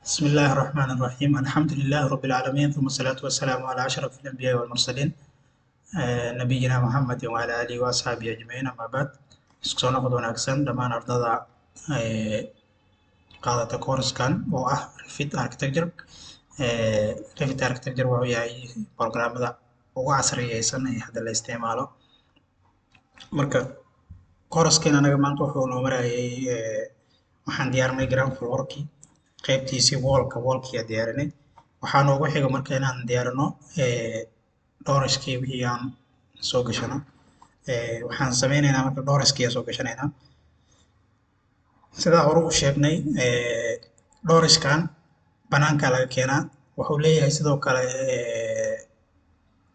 بسم الله الرحمن الرحيم الحمد لله رب العالمين ثم الصلاة والسلام على أشرف الأنبياء والمرسلين نبينا محمد وعلى آله وأصحابه أجمعين أما بعد isku soo noqod wanaagsan dhammaan ardada qaadata koorskan oo ah Revit Architecture Revit Architecture wuxuu yahay programmada ugu casriyeysan ee hadda la isticmaalo marka koorskan anaga maanta wuxuu noo marayay waxaan diyaarinay ground floorkii qaybtiisii wallkii aan diyaarinay waxaa noogu xiga marka inaan diyaarino doorashkii wixii aan soo gashano waxaan sameynaynaa marka doorashkii aan soo gashanaynaa sidaa hore u sheegnay doorashkan banaanka laga keenaa wuxuu leeyahay sidoo kale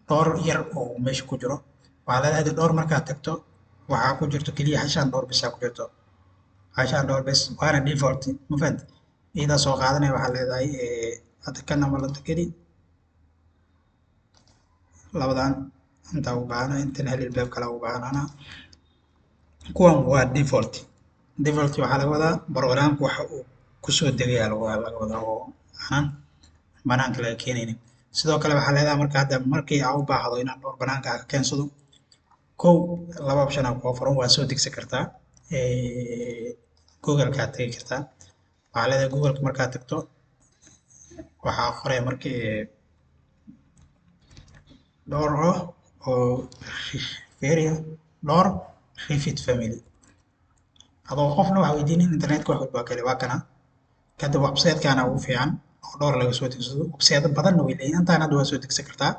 door yar oo meesha ku jiro waxaa leedahay door markaad tagto waxaa ku jirto keliya hashaan door bis ku jirto hashaan door bis waana default ma fahanti إذا سو قادنا waxaa leedahay adkana ma la takadi labadan inta u baahna inta hal ilbaab kala u baahnana kuwan waa default waxaa laga wadaa programku waxa uu ku soo degaya laga wadaa oo aanan banaanka laga keenaynin sidoo kale waxaa leedahay marka hadda markii aad u baahdo inaad door banaanka ka keensado kow laba option oo koo furan waa soo degsan kartaa Google ka tagi kartaa waxaa leedahay Google markaad tagto waxaa qoraya markii door oo fiiriyo door Revit family adoo qofna waxa weydiinin internetka wax walba kale waa kana kadib website-kana ugu fiican oo door laga soo degsado website badan way leeyihiin intaan hadda waa soo degsan kartaa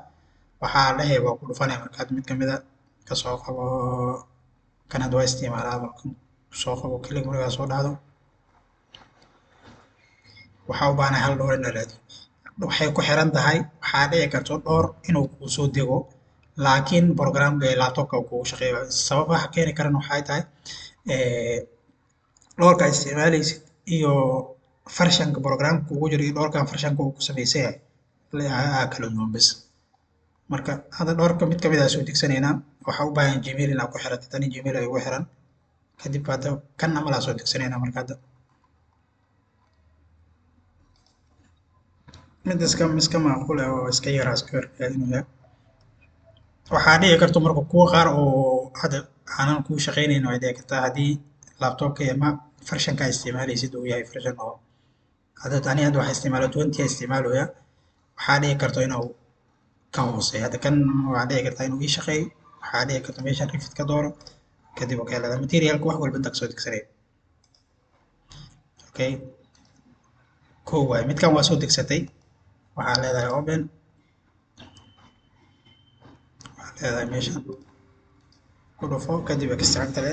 waxaa la heebo ku dhufanaya markaad mid kamid ah ka soo qabo kana waa isticmaalaa soo qabo kaliya markaa soo dhacdo waxaa u baahnaa hal door in la raadiyo waxay ku xiran tahay waxaa dhici karto door inuu kuu soo dego laakiin programka laptopka uu kugu shaqeeyo sabab waxa keeni karan waxay tahay doorka isticmaalaysid iyo farshanka programka kugu jiro iyo doorkan farshanka uu ku sameysay kala duwan bas marka hadda doorka mid kamid ah soo degsanaynaa waxaa u baahan Gmail inaad ku xirato tani Gmail ay ugu xiran kadib hadda kan ama la soo degsanaynaa marka hadda mid iska macquul ah oo iska yar iska raadinaya waxaa dhici karto marka kuwa qaar oo hadda aanan ku shaqeynayn oo dhici karta haddii laptopka ama farshanka isticmaalaysid uu yahay farshan oo hadda tani hadda waxaa isticmaalo 20 isticmaalaya waxaa dhici karto inuu ka hooseeyo hadda kan waxaa dhici karta inuu ii shaqeeyo waxaa dhici karta meeshan Revit ka dooro kadib oo kale materialka wax walba inta soo degsanay okay kow waay midkan waa soo degsatay waxaa leedahay open waxaa leedahay meeshan ku dhufo kadib extract le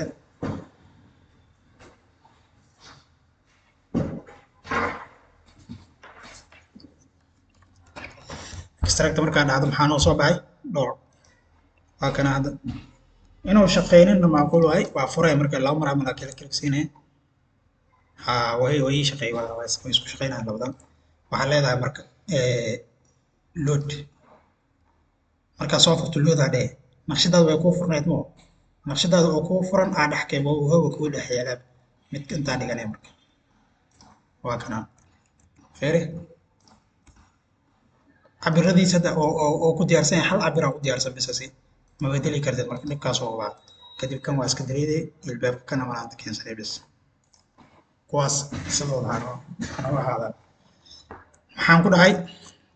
extract markaa dhacdo maxaa noo soo baxay door waa kana hadda inuu shaqeynina macquul waay waa furay marka laba mar ama kala kliksinay way shaqeey waa isku shaqeynayaan labadan waxaa leedahay marka load markaa soo furto load adhe naqshadaada way kuu furnayd moo naqshadaada oo kuu furan aa dhex keebo hawa kuu dhex yaala mid intaa dhiganay marka waa kana fiiri cabiradiisa hadda oo ku diyaarsan yahay hal cabir aa ku diyaarsan bisasi ma bedeli kartid marka dhibkaas oo baa kadib kan waa iska dareeday ilbaabka kana walaanta keensanay bis kuwaas sidoo waxaan waxaan ku dhahay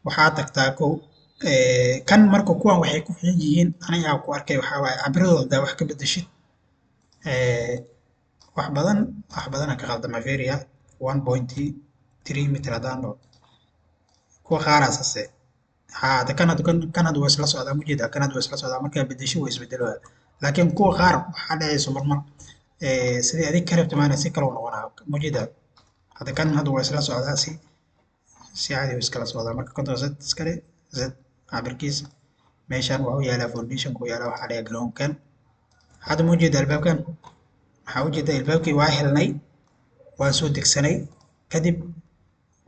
waxaa tagtaa kow kan marka kuwan waxay ku xiran yihiin aniga ku arkay waxaa waaye cabiradooda wax ka bedeshid wax badan ka qaldama fiiriya 1.3 mitir hadaan dhao kuwa qaaraasase hada kan hadda waa isla socdaa mujeeda kan hadda waa isla socdaa markaa bedesho waa isbedelooda laakiin kuwa qaar waxaa dhacayso marmar sidii adig ka rabta maana si kale u noqonaa mujeeda hadda kan hadda waa isla socdaa si caadi u iskala socdaa marka control z iskale z cabirkiisa meeshan wuxuu yaalaa foundation ku yaala waxaa dhiga groundkan hadda mujeeda albaabkan waxaa ujeeda albaabkii waa helnay waa soo degsanay kadib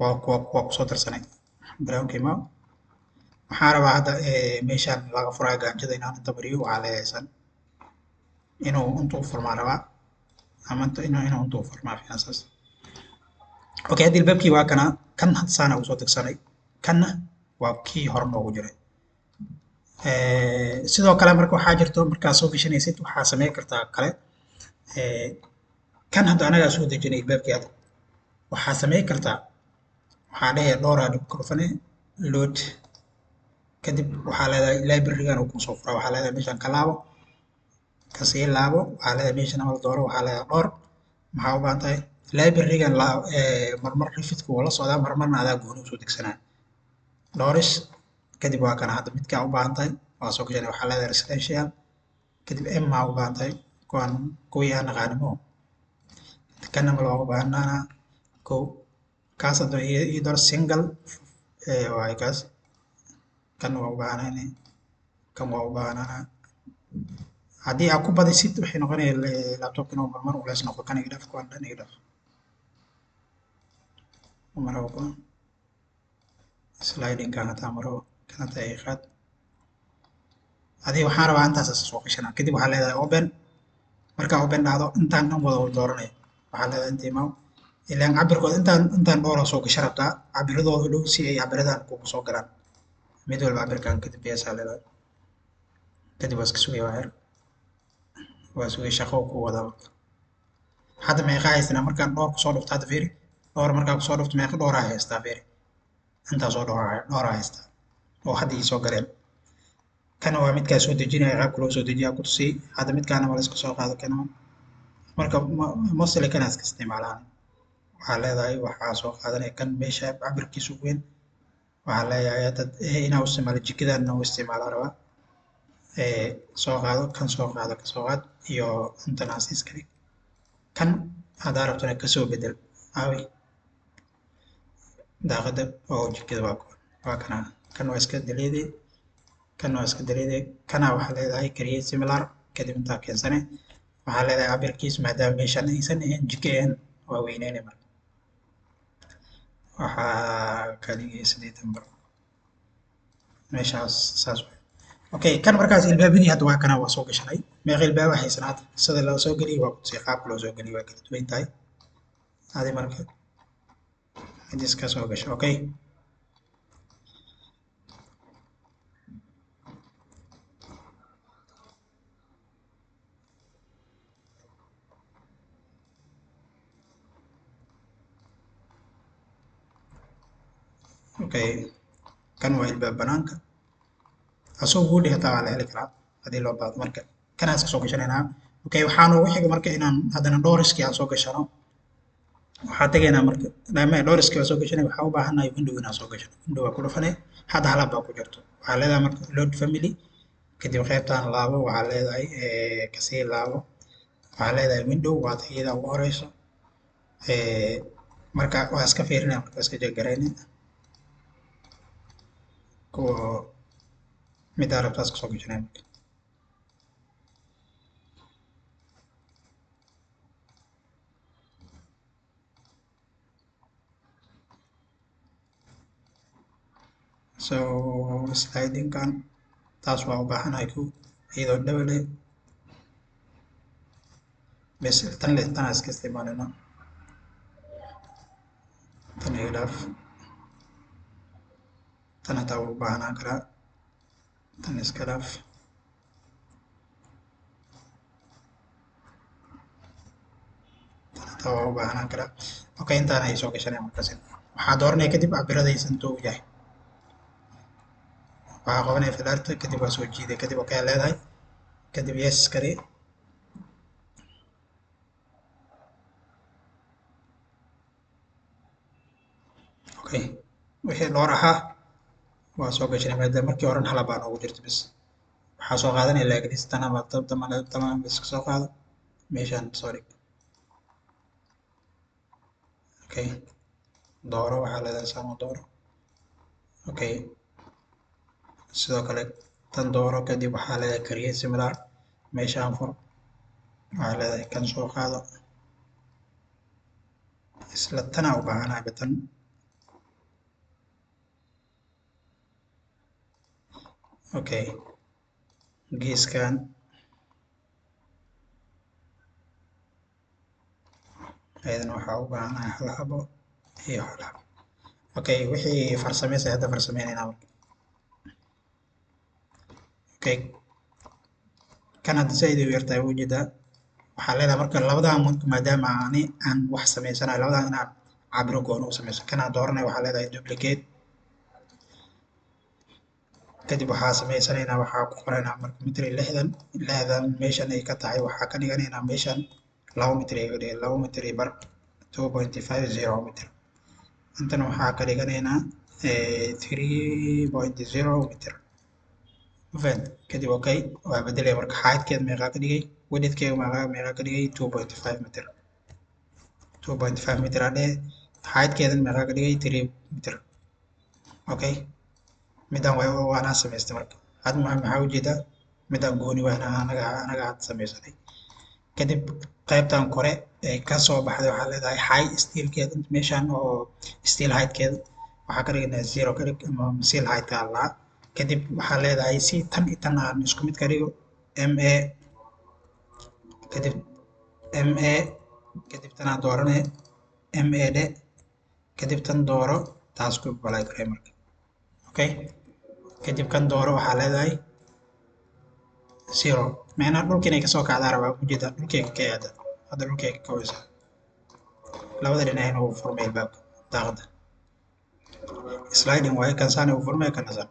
waa ku soo darsanay groundkii ma waxaa rabaa hadda meeshan laga furaa gaanjada inaan inta mariyo waxaa leeyaysan inuu intuu furmaa rabaa ama inuu intuu furmaa fiican saas okay hadii albaabkii waa kana kan had saana usoo degsanay kanna waa kii hore noogu jiray. sidoo kale marka waxaa jirto markaa soo gashanaysid waxaa sameyn kartaa kale kan hadda anagaa soo dejinay albaabkii hadda waxaa sameyn kartaa waxaa dhehe dhowraa dhib ku dhufane load kadib waxaa leedahay library-gan uu kusoo furaa waxaa leedahay meeshan ka laabo kasii laabo waxaa leedahay meeshan amal dooro waxaa leedahay dhowr maxaa u baahan tahay library-gan marmar rifidku wuu la socdaa marmarna adaa gooni usoo degsanaa dhowris kadib waa kana hadda midkaa u baahan tahay waa soo gashanay waxaa leedahay residential kadib m maa u baahan tahay kuwaan kuwii aan naqaanimo kana ma looga baahnaana kow kaas hadda ii door single waay kaas kan waa u baahnaan kan waa u baahnaan haddii aad ku badisid waxay noqonaya laptopka inuu marmar uleys noqdo kan iga dhaf kuwan dhan iga dhaf maro kuwan sliding kan hataa maro kan hataa iga qaad adii waxaan rabaa intaas soo gashanaa kadib waxaa leedahay open markaa open dhacdo intaan dhan wada dooranaya waxaa leedahay intii maaw ilaan cabirkooda intaan dhowra soo gasha rabtaa cabiradooda dhow si ay cabiradan kugu soo galaan mid walba cabirkan kadib beesaa leedahay kadib waa iska sugaya waa yar waa sugay shaqo ku wada hadda meeqa haysana markaan dhowr kusoo dhufto hadda fiiri dhowr markaa kusoo dhufto meeqa dhowraa haystaa fiiri intaasoo dhowraa haystaa oo hadda ii soo galeen kana waa midkaa soo dejinaya qaabka loo soo dejiyaa ku tusiyey hadda midkaana ma la iska soo qaado kana marka mostly kana iska isticmaalaan waxaa leedahay waxaa soo qaadanaya kan meesha cabirkiisu weyn waxaa leeyahay dad inaa u isticmaalo jikadan u isticmaala rabaa soo qaado kan soo qaado ka soo qaad iyo intanaas iskale kan haddaa rabtana kasoo bedel aawi daaqada oo jikada waa kana kan waa iska deleeday kan waa iska deleeday kana waxaa leedahay create similar kadib intaa keensane waxaa leedahay cabirkiis maadaama meeshan aysan ahayn jika ahayn waa weyneyne marka waxaa ka dhigay 80 bar meeshaas saas okay kan markaas ilbaabadii hadda waa kana waa soo gashanay meeqa ilbaab haysanaa sida loo soo geliyo waa si qaabka loo soo geliyo waa kala duwan tahay adi marka hadis ka soo gasho okay okay kan waa ilbaab banaanka asoo guudhi hataa waa la heli karaa haddii loo baahdo marka kanaan iska soo gashanaynaa okay waxaa noogu xiga marka inaan haddana dhowriskii aan soo gashano waxaa tegaynaa marka dhowriskii waa soo gashanay waxaa u baahannahay window inaan soo gashano window waa ku dhufanay hadda halab baa ku jirto waxaa leedahay marka load family kadib qaybtaan laabo waxaa leedahay kasii laabo waxaa leedahay window waa iyada ugu horeyso marka waa iska fiirinaya marka iska jegarayna kuwa middaa rabtaas kasoo gashanaya marka so sliding kan taas waa u baahanahay ku iyadoo dhawale bes tan le tan iska isticmaalina tan iga dhaaf tan hataa u baahanaan karaa tan iska dhaaf tan hataa waa u baahanaan karaa okay intaan ay soo gashanaya markaas waxaa dooranaya kadib cabiradaysan intuu u yahay waxaa qabanaya filaarta kadib waa soo jiiday kadib okay leedahay kadib yes kari okay wixii dhowr ahaa waa soo gashanay maadaama markii horan halab baa noogu jirta bis waxaa soo qaadanaya laagris tanama tamam bis ka soo qaado meeshaan sorry okay dooro waxaa leedahay sama dooro okay sidoo kale tan dooro kadib waxaa leedahay create similar meeshaan fur waxaa leedahay kan soo qaado isla tana u baahanahay batan okay geeskan ayadana waxaa u baahanahay hal xabo iyo hal xabo okay wixii farsameysay hadda farsameynayna marka okay kan hadda zaid u yartahay ujeedaa waxaa leedahay marka labadan maadaama aan wax sameysanayo labadan inaan cabiro gooni u sameyso kanaa dooranaya waxaa leedahay duplicate kadib waxaa sameysanaynaa waxaa ku qoraynaa marka mitri lixdan meeshan ay ka tahay waxaa ka dhiganaynaa meeshan 2 mitri ay ka dhigay 2 mitri bar 2.50 mitr intana waxaa ka dhiganaynaa 3.0 mitr mafahant kadib okay waa bedelaya marka height-keeda meeqaa ka dhigay width-keeda meeqaa ka dhigay 2.5 mitr 2.5 mitr aa dhehe height-keedan meeqaa ka dhigay 3 mitr okay midaan waanaa samaystay marka had maxaa ujeedaa midaan gooni waana anaga had samaysanay kadib qaybtan kore ee ka soo baxday waxaa leedahay high steelkeeda meeshan oo steel heightkeeda waxaa ka dhiganaa 0 ka dhig ama steel height ka allaa kadib waxaa leedahay si tan iyo tan aan isku mid ka dhigo ma kadib ma kadib tanaa doorane ma dhe kadib tan dooro taas ku balay karay marka okay kadib kan dooro waxaa leedahay 0 macnaha dhulka inay kasoo kacdaa rabaa ujeeda dhulkayga ka aada hadda dhulkayga ka hoysa labada dhinacna uu furmay albaabka daaqada sliding waaye kan saan uu furmay kana saan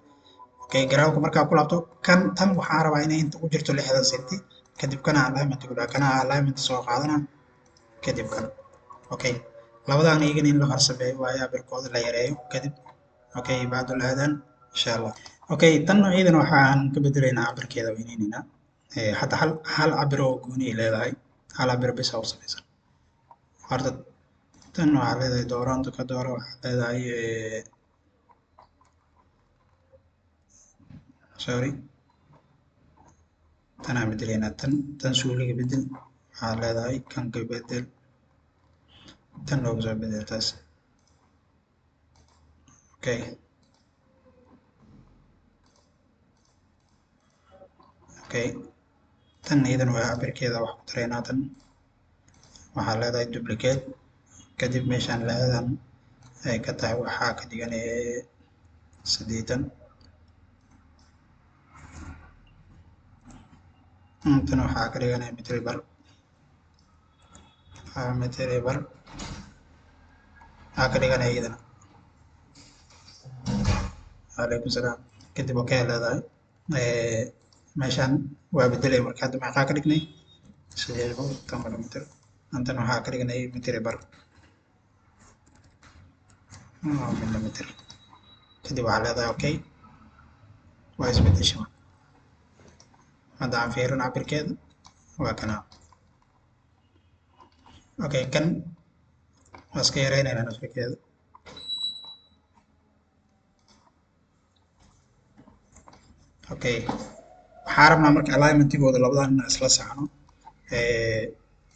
okay groundka markaa ku laabto kan tan waxaa rabaa inay inta ku jirto 60 senti kadib kana alignment ku dhaca kana alignment soo qaadana kadib kan okay labadan iyagana in la farsameeyo waaye abirkooda la yareeyo kadib okay baadul aadan insha Allah okay tan iyadana waxaan ka bedelaynaa cabirkeeda weynaynayna hadda hal cabir oo gooni leedahay hal cabir bis oo samaysan horta tan waxaa leedahay dooraanta ka dooro waxaa leedahay sorry tanaa bedelaynaa tan suuliga bedel waxaa leedahay kan ka bedel tan loogu soo bedel taas okay okay tan iyadan waa cabirkeeda wax ku dareynaa tan waxaa leedahay duplicate kadib meeshaan leedan ay ka tahay waxaa ka dhiganaya 80 tan waxaa ka dhiganaya mitri bar waxaa ka dhiganaya iyadana calaykum salaam kadib okay leedahay meeshaan waa bedelay marka hadda maxaa ka dhignay 8 mitr antan waxaa ka dhignay mitri bar millimeter kadib waxaa leedahay okay waa isbedesha hadda aan fiirin cabirkeeda waa kana okay kan waa iska yareynaynaa nafirkeeda okay waxaa rabnaa marka alignmentigooda labadan inaan isla saxno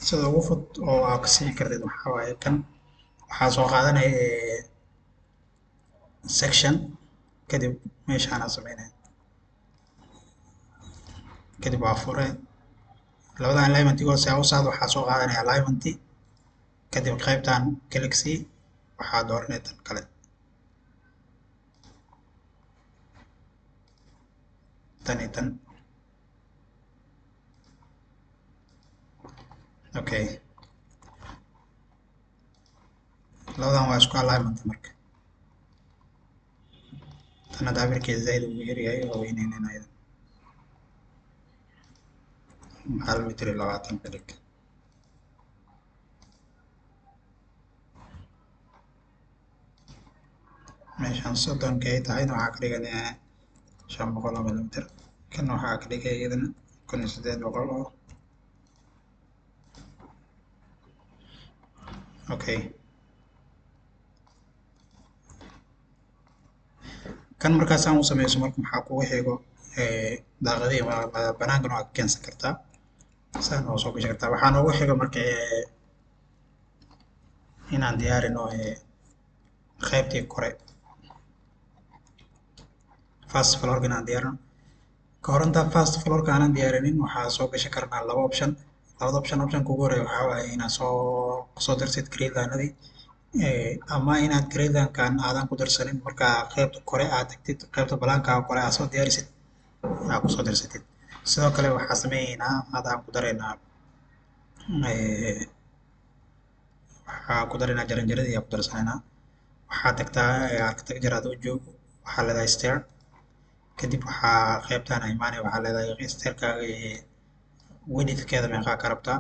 sida ugu fud oo aa ka sixi kartid waxaa waaye kan waxaa soo qaadanaya section kadib meeshaanaa sameynaya kadib waa fure labadan alignmentigooda si aa u saado waxaa soo qaadanaya alignmenti kadib qaybtan galaxy waxaa dooranaya tan kale tan iyo tan okay labadan waa isku alignment marka tan hadda cabirkeeda zaid ugu yaryahay oo weyneynayna iyadan 1 mitr 20 ka dhig meeshaan 30 ay tahayna waxaa ka dhiganayaa 500 millimeter kan waxaa ka dhigaya iyadana 1800 oo okay kan markaasaan u sameyso marka maxaa kugu xigo daaqadihii banaankan waa ka keensan kartaa saan oo soo gashan kartaa waxaa noogu xigo marka inaan diyaarino qaybtii kore first floor inaan diyaarino ka hor intaan first floor aanan diyaarinin waxaa soo gashan karnaa laba option labada option kugu horeeya waxaa waaye inaad soo dirsid grade line-adii ama inaad gradkan aadan ku darsanin markaa qaybta kore aad tagtid qaybta balaankaaga kore aad soo diyaarisid aad kusoo darsatid. Sidoo kale waxaa sameeyeynaa hadda aan ku dareynaa waxaa ku dareynaa jaranjaradii aa ku darsanaynaa. waxaa tagtaa architecture aad u joogo waxaa leedahay stair kadib waxaa qaybtaan imaanay waxaa leedahay stairkaaga widthkeeda meeqaa ka rabtaa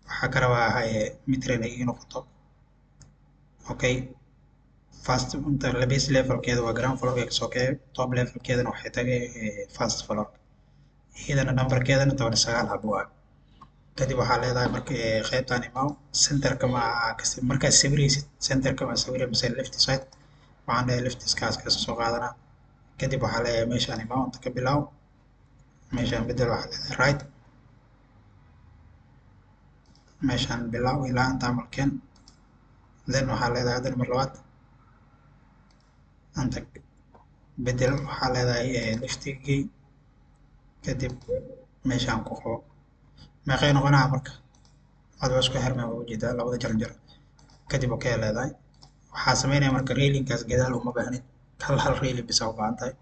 waxaa ka rabaa mitir inay ii noqoto. Okay, first inta base levelkeeda waa ground floor ka soo kee top levelkeedana waxay tagay first floor iyadana numberkeedana 19 xabo ah. kadib waxaa leedahay marka qaybtaan imaaw centerka ma markaad sawiraysid centerka ma sawirey mise left side waxaan leeyahay left iskaas ka soo qaadanaa. kadib waxaa leeyahay meeshaan imaaw inta ka bilaaw meeshaan bedel waxaa leedahay right meeshaan bilaaw ilaa inta markeen then waxaa leedahay haddana mar labaad anta bedel waxaa leedahay liftigii kadib meeshaan ku qabo meeqay noqonaa marka aad waa isku xirmay waa ujeedaa labada jaranjaro kadib okay leedahay. waxaa sameynaya marka railingkaas gadaal uma baahnid hal railing bisa u baahan tahay.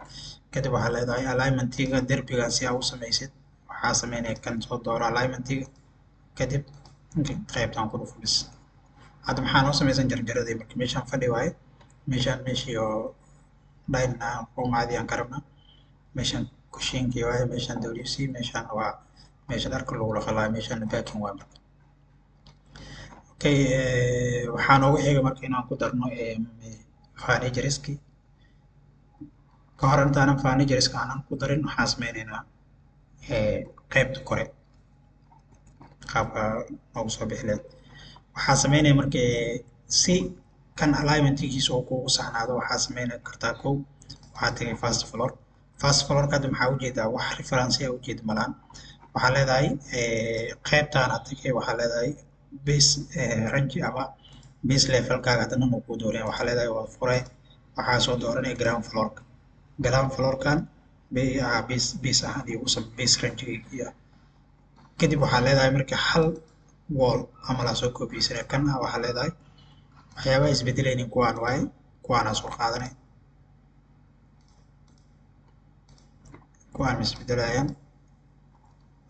kadib waxaa leedahay alignmentiga derbigan si aa u samaysid waxaa sameynaya kan soo dooro alignmentiga kadib qaybtaan ku dhufo bis. hadda maxaa noo samaysan jaranjaradii marka meeshaan fadhi waaye meeshaan meeshii oo dhayna qomaadii aan ka rabna meeshaan kushiinkii waaye meeshaan WC meeshaan waa meesha dharka lagu dhaqalaayo meeshaan baakin waa marka. Okay, waxaa noogu xiga marka inaan ku darno furnitureski ka hor intaanan furnitureska aanan ku darin waxaan sameyneynaa qaybta kore qaabka noogu soo bixi lahayd. waxaa sameynaya marka si kan alignmentigiisa oo kuugu saxnaado waxaa sameyn kartaa kow waxaa tagay first floor kadib maxaa ujeedaa wax reference aa ujeeda malaan waxaa leedahay qaybtaan aad tagay waxaa leedahay base range ama base levelkaaga haddana ma kuu dooreen waxaa leedahay waa fure waxaa soo dooranaya ground floorkan base ahaan iyo usan base range kadib waxaa leedahay marka hal wall ama la soo koobiyeysanay kan waxaa leedahay waxyaabaha isbedelaynin kuwaan waaye kuwaana soo qaadanay kuwaan isbedelayaan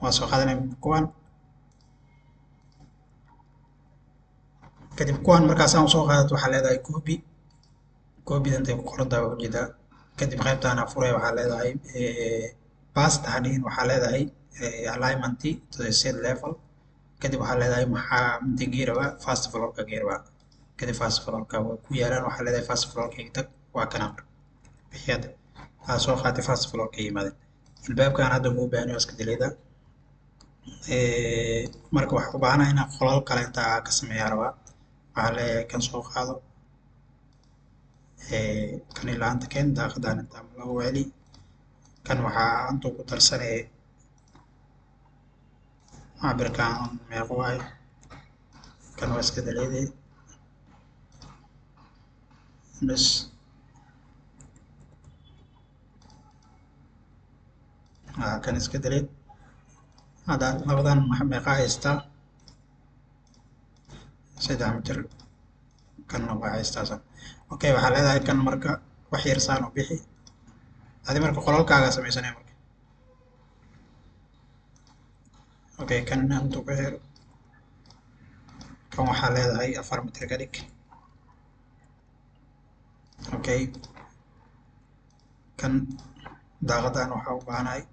waa soo qaadanay kuwaan kadib kuwaan markaasaan usoo qaadato waxaa leedahay copy intay ku qoran tahay waa ujeedaa. kadib qaybtaana fure waxaa leedahay past hadhiin waxaa leedahay alignment to the set level kadib waxaa leedahay maxaa inta geerabaa first floorka geerabaa kadib first floorka waa ku yaalaan waxaa leedahay first floorka tag waa kana marka bixiyad aa soo qaatay first floorka yimaadeen albaabkan hadda muu baahan iska dileeda marka wax u baahanaa inaan qolal kale inta ka sameeyaa rabaa waxaa leeyahay kan soo qaado kan ilaanta keen daaqadaan inta lagu weli kan waxaa intuu ku darsanay cabirkan meeqo waaye kan waa iska daleeday bas kan iska daleed hadda labadan meeqa haystaa 3 mitir kanna waa haystaa. okay waxaa leedahay kan marka wax yar saan u bixi adi marka qolalkaaga samaysanay marka okay kan intuu ku xiro kan waxaa leedahay 4 mitir ka dhig. okay kan daaqadan waxaa u baahanahay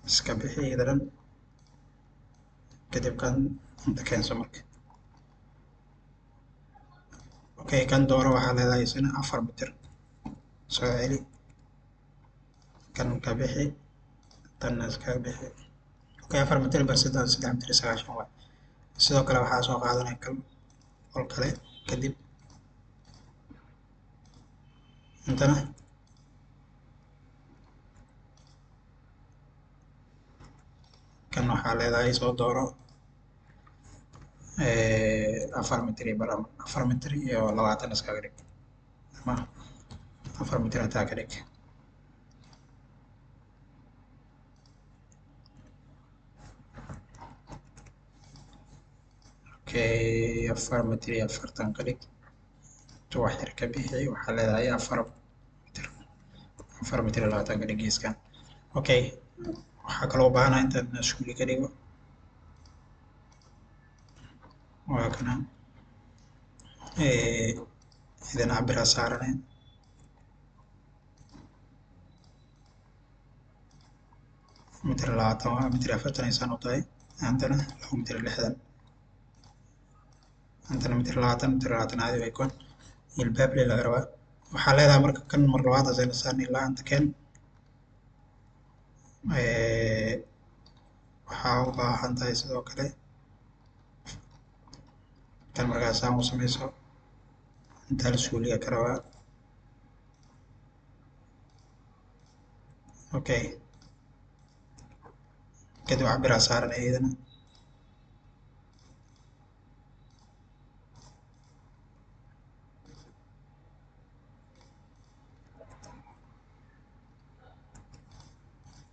iska bixi idaran kadib kan inta keenso marka okay kan dooro waxaa leedahay isna 4 mitir soo celi kan ka bixi tanna iska bixi okay 4 mitir bar 3 mitir 9 waa. sidoo kale waxaa soo qaadanaya qol kale kadib intana kan waxaa leedahay soo dooro 4 mitir iyo bar 4 mitir iyo 20 iskaga dhig ama 4 mitir hataa ka dhig. okay afar mitir iyo afartan ka dhig intuu wax yar ka bixi waxaa leedahay afar mitir iyo labaatan ka dhig geeskan okay waxaa kaloo u baahanaa intaan iskuuli ka dhigo waa kana idan cabira saarane mitir labaatan waa mitir afartan aysaan u tahay antana laba mitir lixdan antana mitir labaatan caadi way kon ilbaable laga rabaa waxaa leedahay marka kan mar labaad asayna saarni ilaa anta keen waxaa u baahan tahay sidoo kale kan markaasaan u samayso intaa la suuliga ka rabaa okay kadib cabiraa saaran iyadana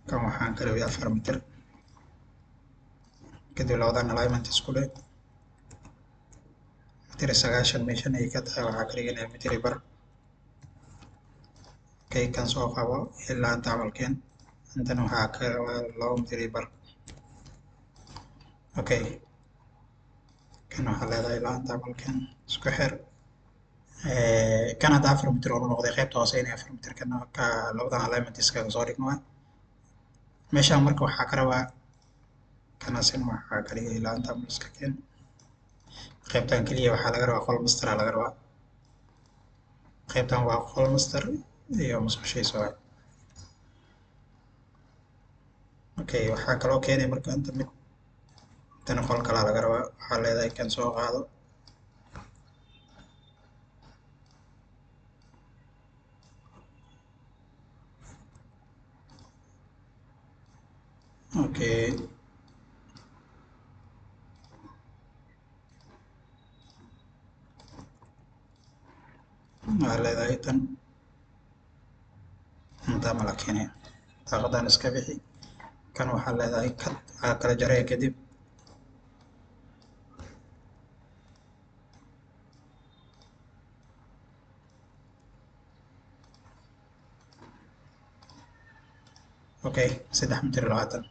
kan waxaan ka rabay afar mitir kadib labadan alignment isku dhe mitir sagaashan meeshan ay ka tahay waxaa ka dhiganaya mitir bar okay kan soo qabo ilaa anta camalkeen intana waxaa ka rabaa laba mitir bar okay kan waxaa leedahay ilaa anta camalkeen isku xir kan hadda afar mitir oo noqday qaybta hoose inay afar mitir kana ka labadan alignment iskaga soo dhigno meeshaan marka waxaa ka rabaa kanasin waxaa ka dhigay ilaa anta camal iska keen qaybtan keliya waxaa laga rabaa qol master laga rabaa qaybtan waa qol master iyo musqushiisa waay okay waxaa kaloo keenay marka inta mid intana qol kalaa laga rabaa waxaa leedahay kan soo qaado okay waxaa leedahay tan intaa mala keenaya daaqadan iska bixi kan waxaa leedahay kad waxaa kala jaraya kadib okay 3 mitir labaatan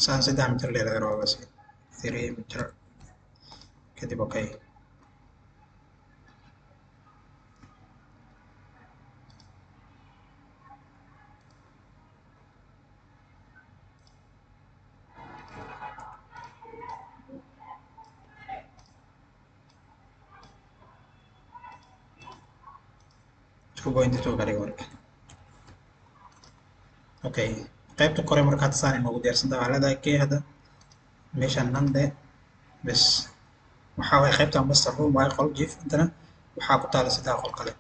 saan 3 mitir lee laga rabaa bas 3 mitir kadib okay point two ka dhig marka okay qaybta kore markaad saan inoogu diyaarsanta waxaa leedahay kee hadda meeshaan nande bes waxaa waay qaybtan master room waaye qol jiif intana waxaa ku taala 3 qol kale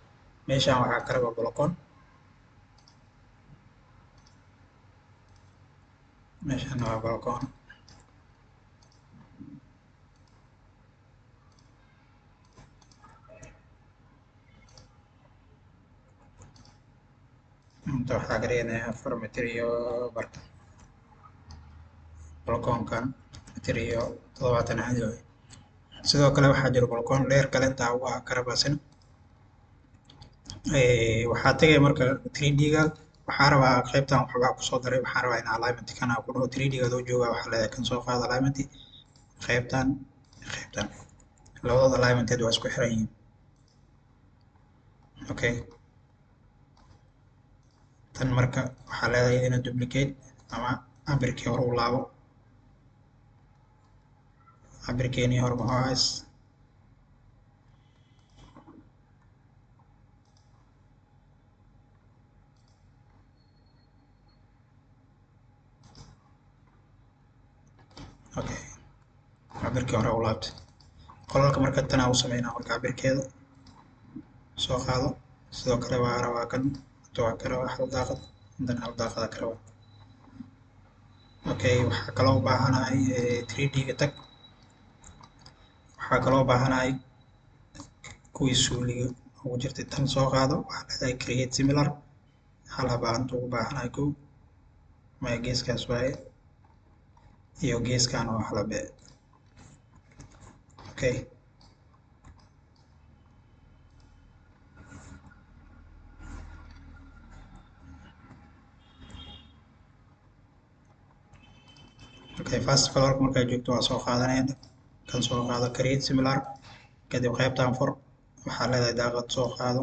meeshaan waxaa ka rabaa balcon meeshaan waa balcon inta waxaa ka dhiganaya 4 mitir iyo barka balconkan mitir iyo 70 caadi waay sidoo kale waxaa jira balcon dheer kale intaa waa ka rabaasin waxaa tagay marka 3D-ga waxaa rabaa qaybtan waxbaa kusoo daray waxaa rabaa in alignment kana ku dhaho 3D-ga doo jooga waxaa leedahay kan soo qaada alignment qaybtan labadooda alignmented waa isku xiran yihiin okay tan marka waxaa leedahay ina duplicate ama cabirkii hore u laabo cabirkeenii hore muxuu ahays okay cabirkii hore u laabtay qolalka marka tanaa u sameynaa marka cabirkeeda soo qaado sidoo kale waa rabaa kan waa ka rabaa hal daaqad intan hal daaqada ka rabaa okay waxaa kaloo u baahanahay 3D-ga tag waxaa kaloo u baahanahay kuwii suuliga ugu jirtay tan soo qaado waxaa leedahay create similar hal habaa inta ugu baahanahay kow maya geeskaas waaye iyo geeskan oo halabe okay okay first floor markaa joogto waa soo qaadanaya kan soo qaado create similar kadib qaybtan fur waxaa leedahay daaqad soo qaado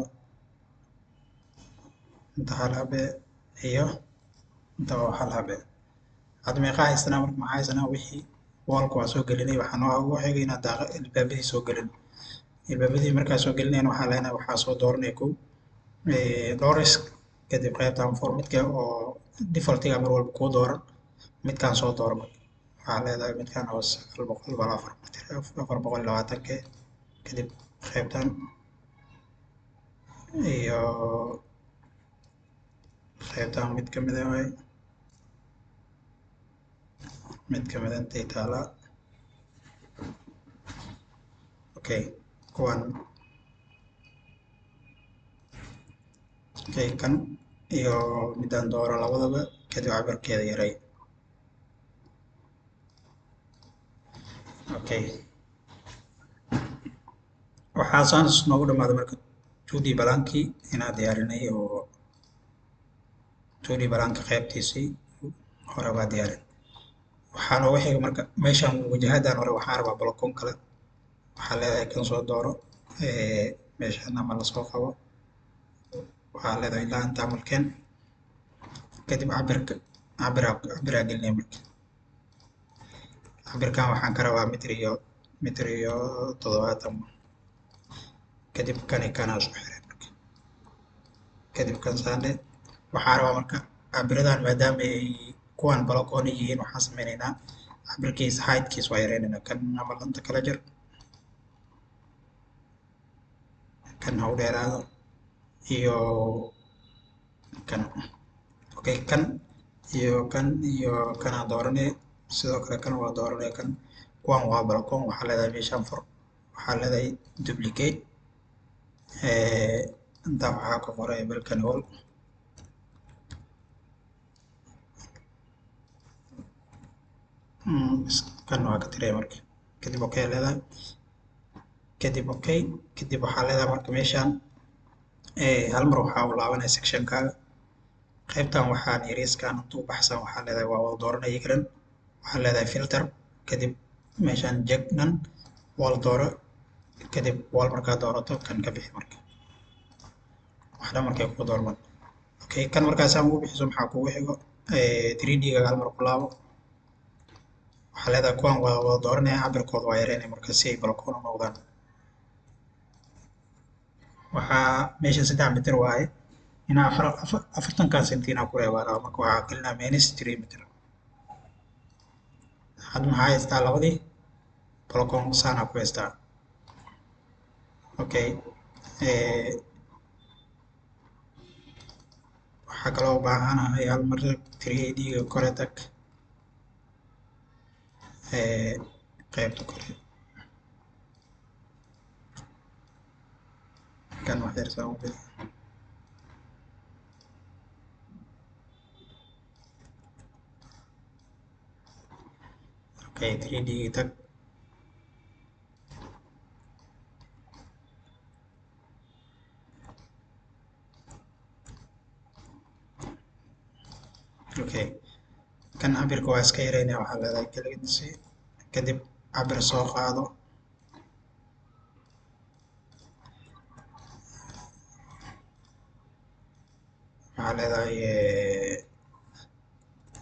inta hal habe iyo inta waa hal habe hadda meeqa haysanaa marka maxaa haysanaa wixii wallka waa soo gelinay waxaa noo ugu xigay inaad daaqa albaabadii soo gelin albaabadii markaa soo gelinayna waxaa leenahay waxaa soo dooranaya kow doris kadib qaybtan fur midka oo defaultiga mar walba kuu dooran midkaan soo dooro marka waxaa leedahay midkaan oo 900 bal 420 kadib qaybtan iyo qaybtan mid ka mid ah waay mid ka mid ah intay taalaa okay kuwan okay kan iyo midaan dooro labadaba kadib cabirkeeda yaray okay waxaa saans noogu dhamaaday marka 2D balaankii inaan diyaarinay oo 2D balaanka qaybtiisii hore waa diyaarin waxaa noogu xiga marka meeshaan wajahadan hore waxaa rabaa balkoon kale waxaa leedahay kan soo dooro meeshaan ama lasoo qabo waxaa leedahay ilaa intaa malkeen kadib cabiraa gelinaya marka cabirkan waxaan ka rabaa mitir iyo 70 kadib kani kanaa soo xiray marka kadib kan saane waxaa rabaa marka cabiradan maadaama ay kuwan balkoon yihiin waxaan sameynaynaa cabirkiisa heightkiisa waa yareynaynaa kan ama lanta kala jar kan ha u dheeraado iyo kan okay kan iyo kanaa dooranay sidoo kale kan waa dooranay kan kuwan waa balkoon waxaa leedahay meeshaan fur waxaa leedahay duplicate intaa waxaa ku qoray balcony wall kan waa ka tiraya marka kadib okay leedahay kadib okay kadib waxaa leedahay marka meeshaan hal mar waxaa u laabanaya sectionkaaga qaybtan waxaan yariiskaan inta u baxsan waxaa leedahay waa wada dooranaya karan waxaa leedahay filter kadib meeshaan jegnan wall dooro kadib wall markaa doorato kan ka bixi marka waxna markay ku doorman okay kan markaasaan ugu bixiso maxaa kugu xigo 3D-ga hal mar ku laabo waxaa leedahay kuwan waa wada dooranaya cabirkooda waa yareynaya marka si ay balkoon u noqdaan waxaa meesha 3 mitir waaye inaa 40 sentina ku reebaa marka waxaa gelinaa minus 3 mitir hadda maxaa haystaa labadii balkoon saana ku haystaa okay waxaa kaloo u baahanahay hal mar 3D-ga kore tag qaybta kore kan wax yar saa u geli okay 3D-ga tag okay kan cabirka waa iska yareynaya waxaa leedahay kaligiisi kadib cabir soo qaado waxaa leedahay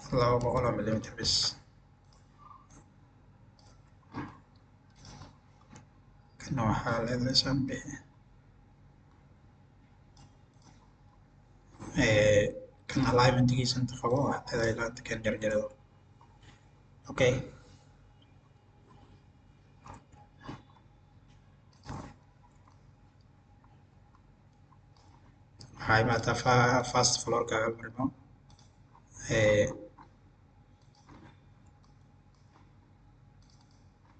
200 millimeter bis kana waxaa leedahay shan bixi kan alignmentigiisa inta qabo waxaa leedahay laanta kan jarjarado okay waxaa imaataa first floorka hal marno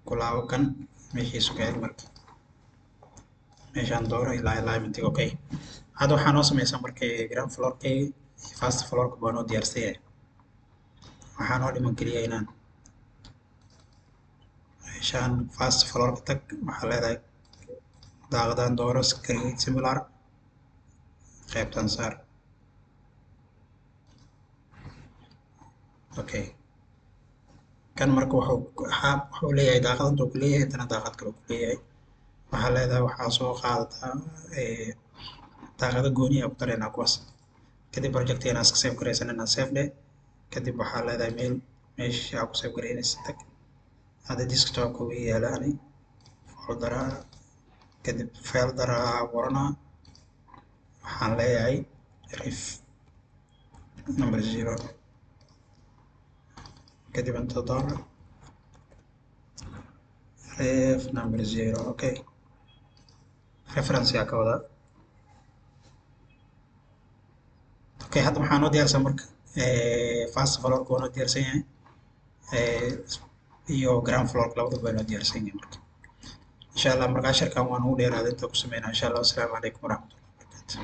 ku laabo kan meeshiisu ka hel marka meeshaan dooro ilaa alignmentiga okay hadda waxaa noo sameysaa markay ground floorkay first floorka baa noo diyaarsan yahay waxaa noo dhiman keliya inaan meeshaan fast floor ka tag waxaa leedahay daaqadan dooro create similar qaybtan saar okay kan marka wuxuu leeyahay daaqad intuu ku leeyahay intana daaqad kale ku leeyahay waxaa leedahay waxaa soo qaadataa daaqada gooni ah ku dareynaa kuwaas kadib projectigan iska save garaysanana save dhe kadib waxaa leedahay meesha aa ku save garaynaysa tag hadda desktopka uu yaalaani folderaa kadib folder abuuranaa waxaan leeyahay ref number 0 kadib inta dollar ref number 0 okay reference yaa ka wadaa okay hadda waxaa noo diyaarsan marka fast floor waa noo diyaarsan yahay iyo ground floor labadaba waa noo diyaarsan yahay marka insha allah marka casharkan waan ugu dheeraaday inta ku sameynaa insha allah. Assalaamu calaykum waraxmatullahi wabarakaatu.